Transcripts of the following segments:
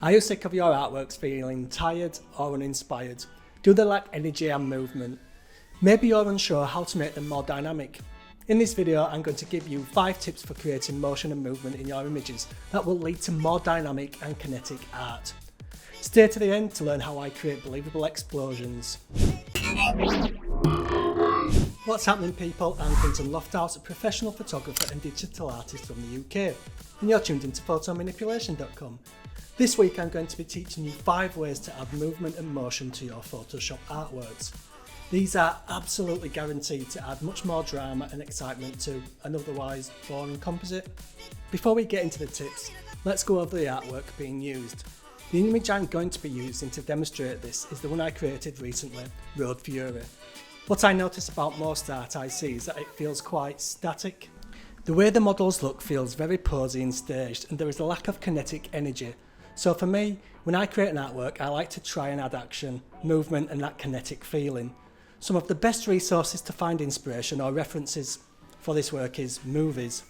Are you sick of your artworks feeling tired or uninspired? Do they lack energy and movement? Maybe you're unsure how to make them more dynamic. In this video, I'm going to give you 5 tips for creating motion and movement in your images that will lead to more dynamic and kinetic art. Stay to the end to learn how I create believable explosions. What's happening, people? I'm Quinton Lofthouse, a professional photographer and digital artist from the UK, and you're tuned into photomanipulation.com. This week I'm going to be teaching you 5 ways to add movement and motion to your Photoshop artworks. These are absolutely guaranteed to add much more drama and excitement to an otherwise boring composite. Before we get into the tips, let's go over the artwork being used. The image I'm going to be using to demonstrate this is the one I created recently, Road Fury. What I notice about most art I see is that it feels quite static. The way the models look feels very posy and staged, and there is a lack of kinetic energy. So for me, when I create an artwork, I like to try and add action, movement and that kinetic feeling. Some of the best resources to find inspiration or references for this work is movies.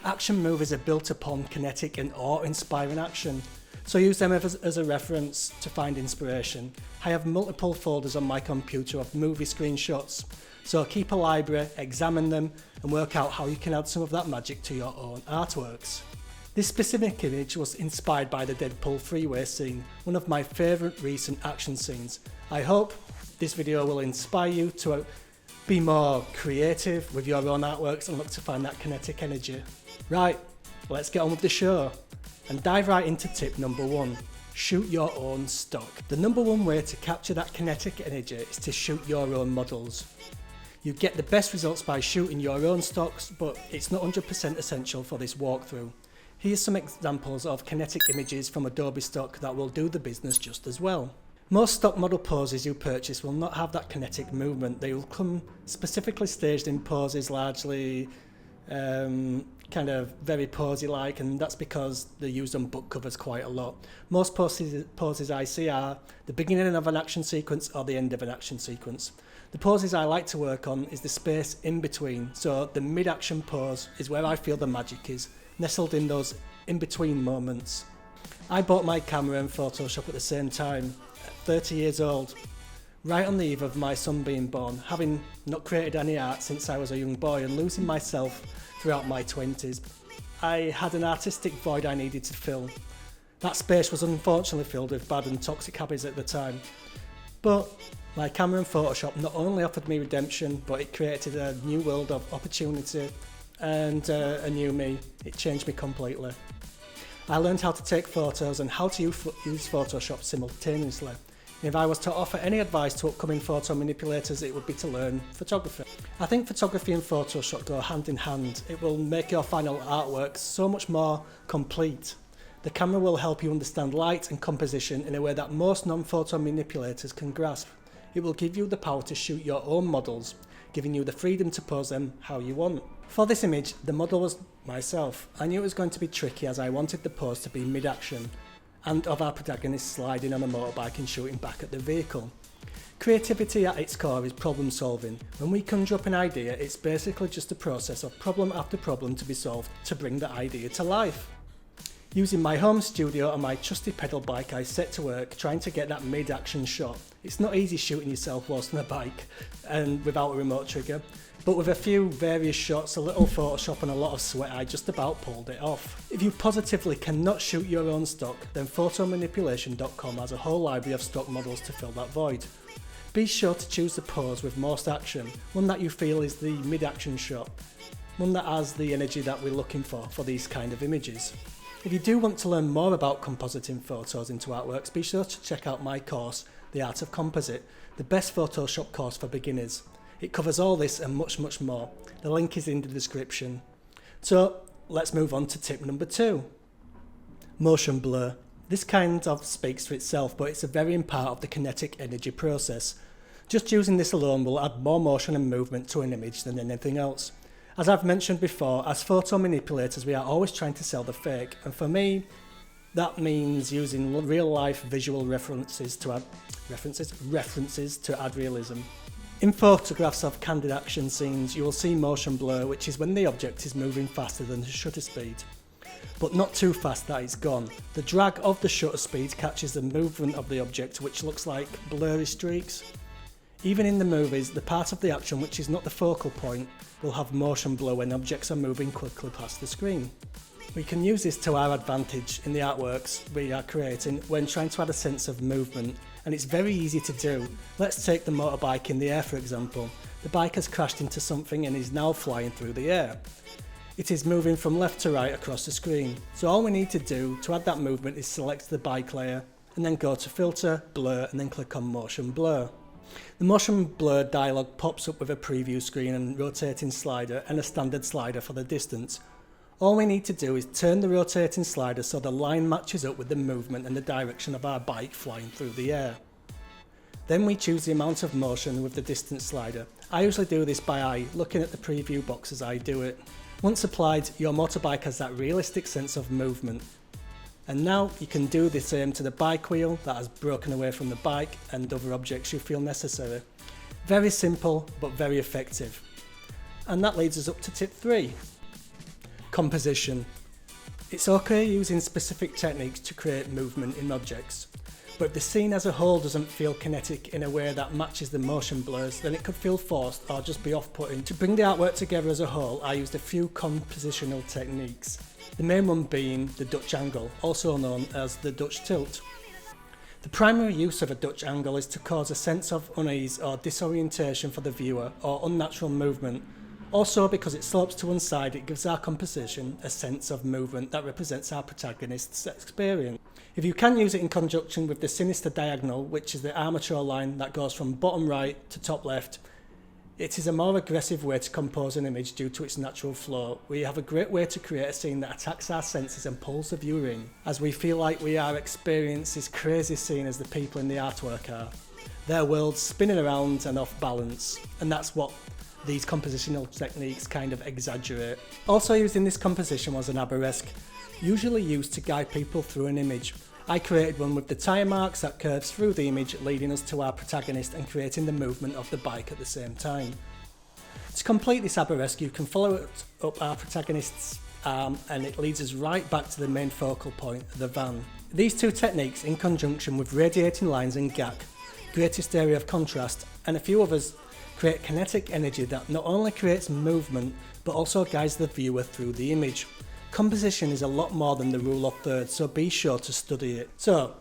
Action movies are built upon kinetic and awe-inspiring action, so use them as a reference to find inspiration. I have multiple folders on my computer of movie screenshots, so keep a library, examine them and work out how you can add some of that magic to your own artworks. This specific image was inspired by the Deadpool freeway scene, one of my favourite recent action scenes. I hope this video will inspire you to be more creative with your own artworks and look to find that kinetic energy. Right, let's get on with the show and dive right into tip number 1. Shoot your own stock. The number 1 way to capture that kinetic energy is to shoot your own models. You get the best results by shooting your own stocks, but it's not 100% essential for this walkthrough. Here's some examples of kinetic images from Adobe stock that will do the business just as well. Most stock model poses you purchase will not have that kinetic movement. They will come specifically staged in poses largely kind of very posy like, and that's because they're used on book covers quite a lot. Most poses I see are the beginning of an action sequence or the end of an action sequence. The poses I like to work on is the space in between, so the mid-action pose is where I feel the magic is, nestled in those in-between moments. I bought my camera and Photoshop at the same time, at 30 years old, right on the eve of my son being born, having not created any art since I was a young boy and losing myself throughout my 20s. I had an artistic void I needed to fill. That space was unfortunately filled with bad and toxic habits at the time. But my camera and Photoshop not only offered me redemption, but it created a new world of opportunity and a new me. It changed me completely. I learned how to take photos and how to use Photoshop simultaneously. And if I was to offer any advice to upcoming photo manipulators, it would be to learn photography. I think photography and Photoshop go hand in hand. It will make your final artwork so much more complete. The camera will help you understand light and composition in a way that most non-photo manipulators can grasp. It will give you the power to shoot your own models, giving you the freedom to pose them how you want. For this image, the model was myself. I knew it was going to be tricky as I wanted the pose to be mid-action and of our protagonist sliding on a motorbike and shooting back at the vehicle. Creativity at its core is problem solving. When we conjure up an idea, it's basically just a process of problem after problem to be solved to bring the idea to life. Using my home studio and my trusty pedal bike, I set to work trying to get that mid-action shot. It's not easy shooting yourself whilst on a bike and without a remote trigger, but with a few various shots, a little Photoshop and a lot of sweat, I just about pulled it off. If you positively cannot shoot your own stock, then photomanipulation.com has a whole library of stock models to fill that void. Be sure to choose the pose with most action, one that you feel is the mid-action shot, one that has the energy that we're looking for these kind of images. If you do want to learn more about compositing photos into artworks, be sure to check out my course, The Art of Composite, the best Photoshop course for beginners. It covers all this and much more. The link is in the description. So let's move on to tip number 2. Motion blur. This kind of speaks for itself, but it's a very important part of the kinetic energy process. Just using this alone will add more motion and movement to an image than anything else. As I've mentioned before, as photo manipulators we are always trying to sell the fake, and for me that means using real life visual references to add realism. In photographs of candid action scenes you will see motion blur, which is when the object is moving faster than the shutter speed. but not too fast that it's gone. The drag of the shutter speed catches the movement of the object, which looks like blurry streaks. Even in the movies, the part of the action which is not the focal point will have motion blur when objects are moving quickly past the screen. We can use this to our advantage in the artworks we are creating when trying to add a sense of movement, and it's very easy to do. Let's take the motorbike in the air for example. The bike has crashed into something and is now flying through the air. It is moving from left to right across the screen, so all we need to do to add that movement is select the bike layer and then go to Filter, Blur and then click on Motion Blur. The Motion Blur dialog pops up with a preview screen and rotating slider and a standard slider for the distance. All we need to do is turn the rotating slider so the line matches up with the movement and the direction of our bike flying through the air. Then we choose the amount of motion with the distance slider. I usually do this by eye, looking at the preview box as I do it. Once applied, your motorbike has that realistic sense of movement. And now you can do the same to the bike wheel that has broken away from the bike and other objects you feel necessary. Very simple but very effective. And that leads us up to tip 3. Composition. It's okay using specific techniques to create movement in objects, but if the scene as a whole doesn't feel kinetic in a way that matches the motion blurs, then it could feel forced or just be off-putting. To bring the artwork together as a whole, I used a few compositional techniques. The main one being the Dutch angle, also known as the Dutch tilt. The primary use of a Dutch angle is to cause a sense of unease or disorientation for the viewer or unnatural movement. Also, because it slopes to one side, it gives our composition a sense of movement that represents our protagonist's experience. If you can use it in conjunction with the sinister diagonal, which is the armature line that goes from bottom right to top left, it is a more aggressive way to compose an image due to its natural flow. We have a great way to create a scene that attacks our senses and pulls the viewer in, as we feel like we are experiencing this crazy scene as the people in the artwork are. Their worlds spinning around and off balance, and that's what these compositional techniques kind of exaggerate. Also used in this composition was an arabesque, usually used to guide people through an image. I created one with the tyre marks that curves through the image, leading us to our protagonist and creating the movement of the bike at the same time. To complete this arabesque, you can follow up our protagonist's arm and it leads us right back to the main focal point, the van. These two techniques, in conjunction with radiating lines and gap, greatest area of contrast, and a few others, create kinetic energy that not only creates movement but also guides the viewer through the image. Composition is a lot more than the rule of thirds, so be sure to study it. So,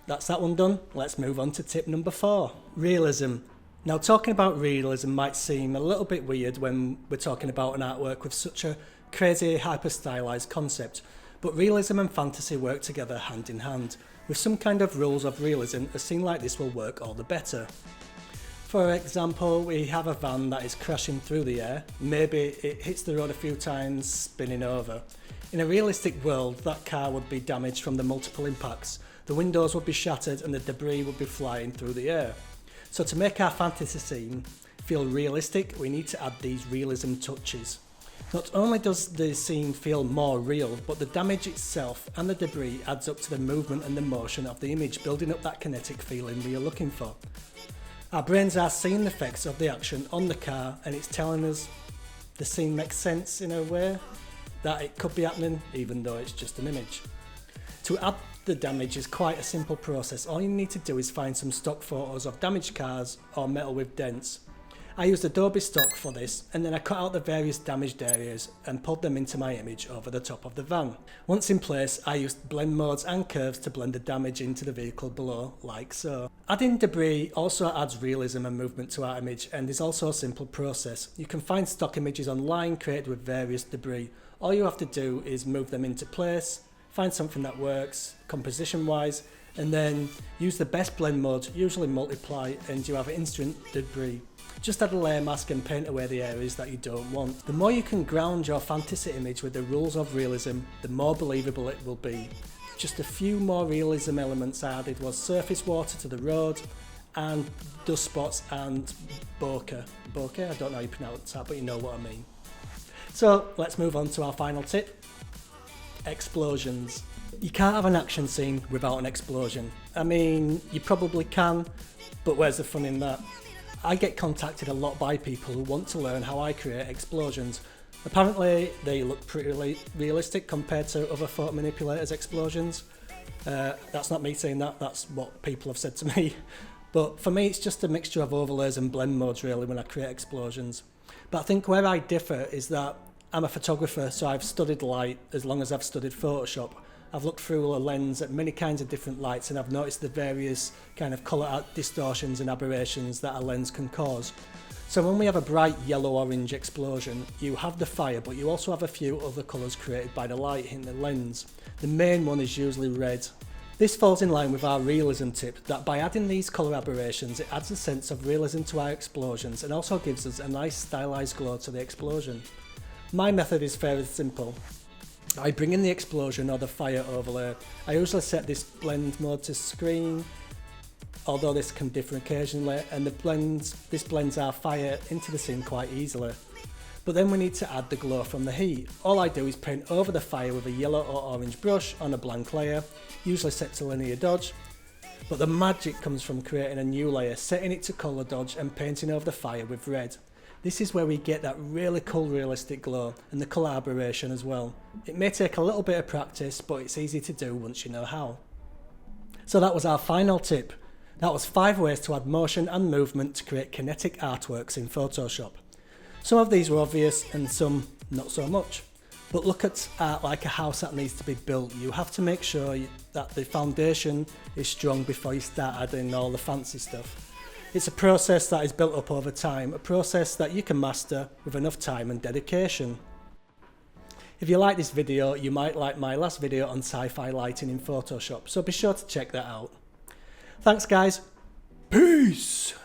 that's that one done. Let's move on to tip number 4. Realism. Now, talking about realism might seem a little bit weird when we're talking about an artwork with such a crazy hyper-stylized concept, but realism and fantasy work together hand in hand. With some kind of rules of realism, a scene like this will work all the better. For example, we have a van that is crashing through the air. Maybe it hits the road a few times, spinning over. In a realistic world, that car would be damaged from the multiple impacts. The windows would be shattered and the debris would be flying through the air. So to make our fantasy scene feel realistic, we need to add these realism touches. Not only does the scene feel more real, but the damage itself and the debris adds up to the movement and the motion of the image, building up that kinetic feeling we are looking for. Our brains are seeing the effects of the action on the car and it's telling us the scene makes sense in a way that it could be happening even though it's just an image. To add the damage is quite a simple process. All you need to do is find some stock photos of damaged cars or metal with dents. I used Adobe stock for this and then I cut out the various damaged areas and pulled them into my image over the top of the van. Once in place, I used blend modes and curves to blend the damage into the vehicle below, like so. Adding debris also adds realism and movement to our image and is also a simple process. You can find stock images online created with various debris. All you have to do is move them into place, find something that works composition wise, and then use the best blend mode, usually multiply, and you have instant debris. Just add a layer mask and paint away the areas that you don't want. The more you can ground your fantasy image with the rules of realism, the more believable it will be. Just a few more realism elements added was surface water to the road, and dust spots and bokeh. Bokeh? I don't know how you pronounce that, but you know what I mean. So let's move on to our final tip. Explosions. You can't have an action scene without an explosion. I mean, you probably can, but where's the fun in that? I get contacted a lot by people who want to learn how I create explosions. Apparently they look pretty realistic compared to other photo manipulators' explosions. That's not me saying that, that's what people have said to me. But for me it's just a mixture of overlays and blend modes really when I create explosions. But I think where I differ is that I'm a photographer, so I've studied light as long as I've studied Photoshop. I've looked through a lens at many kinds of different lights and I've noticed the various kind of colour distortions and aberrations that a lens can cause. So when we have a bright yellow-orange explosion, you have the fire, but you also have a few other colours created by the light hitting the lens. The main one is usually red. This falls in line with our realism tip, that by adding these colour aberrations, it adds a sense of realism to our explosions and also gives us a nice stylised glow to the explosion. My method is fairly simple. I bring in the explosion or the fire overlay. I usually set this blend mode to screen, although this can differ occasionally, and this blends our fire into the scene quite easily. But then we need to add the glow from the heat. All I do is paint over the fire with a yellow or orange brush on a blank layer, usually set to linear dodge. But the magic comes from creating a new layer, setting it to colour dodge and painting over the fire with red. This is where we get that really cool realistic glow and the colour aberration as well. It may take a little bit of practice, but it's easy to do once you know how. So that was our final tip. That was 5 ways to add motion and movement to create kinetic artworks in Photoshop. Some of these were obvious and some not so much. But look at art like a house that needs to be built. You have to make sure that the foundation is strong before you start adding all the fancy stuff. It's a process that is built up over time, a process that you can master with enough time and dedication. If you like this video, you might like my last video on sci-fi lighting in Photoshop, so be sure to check that out. Thanks guys, peace!